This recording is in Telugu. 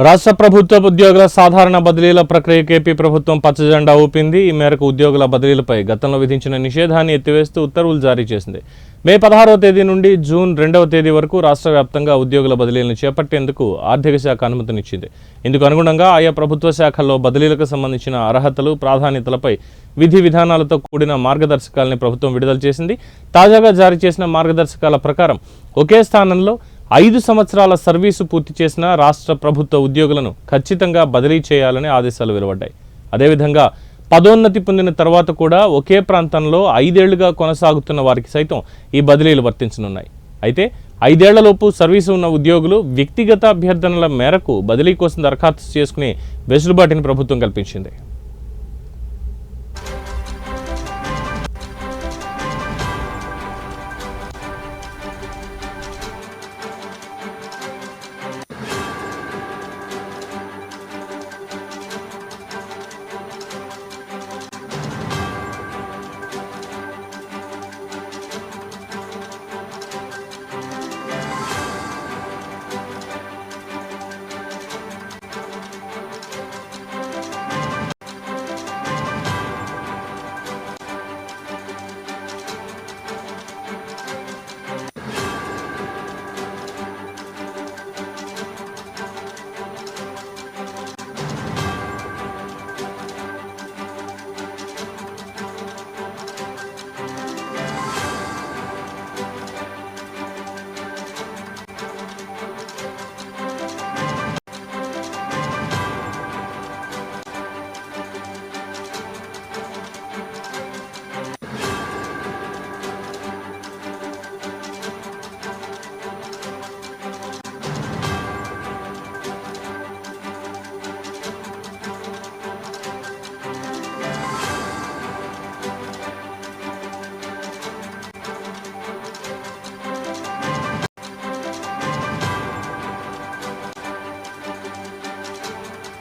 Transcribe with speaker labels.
Speaker 1: రాష్ట్ర ప్రభుత్వ ఉద్యోగుల సాధారణ బదిలీల ప్రక్రియకు ఏపీ ప్రభుత్వం పచ్చజెండా ఊపింది. ఈ మేరకు ఉద్యోగుల బదిలీలపై గతంలో విధించిన నిషేధాన్ని ఎత్తివేస్తూ ఉత్తర్వులు జారీ చేసింది. మే 16వ తేదీ నుండి జూన్ 2వ తేదీ వరకు రాష్ట్ర వ్యాప్తంగా ఉద్యోగుల బదిలీలను చేపట్టేందుకు ఆర్థిక శాఖ అనుమతినిచ్చింది. ఇందుకు అనుగుణంగా ఆయా ప్రభుత్వ శాఖల్లో బదిలీలకు సంబంధించిన అర్హతలు, ప్రాధాన్యతలపై విధి విధానాలతో కూడిన మార్గదర్శకాలని ప్రభుత్వం విడుదల చేసింది. తాజాగా జారీ చేసిన మార్గదర్శకాల ప్రకారం ఒకే స్థానంలో 5 సంవత్సరాల సర్వీసు పూర్తి చేసిన రాష్ట్ర ప్రభుత్వ ఉద్యోగులను ఖచ్చితంగా బదిలీ చేయాలని ఆదేశాలు వెలువడ్డాయి. అదేవిధంగా పదోన్నతి పొందిన తర్వాత కూడా ఒకే ప్రాంతంలో 5 ఏళ్లుగా కొనసాగుతున్న వారికి సైతం ఈ బదిలీలు వర్తించనున్నాయి. అయితే 5 ఏళ్లలోపు సర్వీసు ఉన్న ఉద్యోగులు వ్యక్తిగత అభ్యర్థనల మేరకు బదిలీ కోసం దరఖాస్తు చేసుకునే వెసులుబాటుని ప్రభుత్వం కల్పించింది.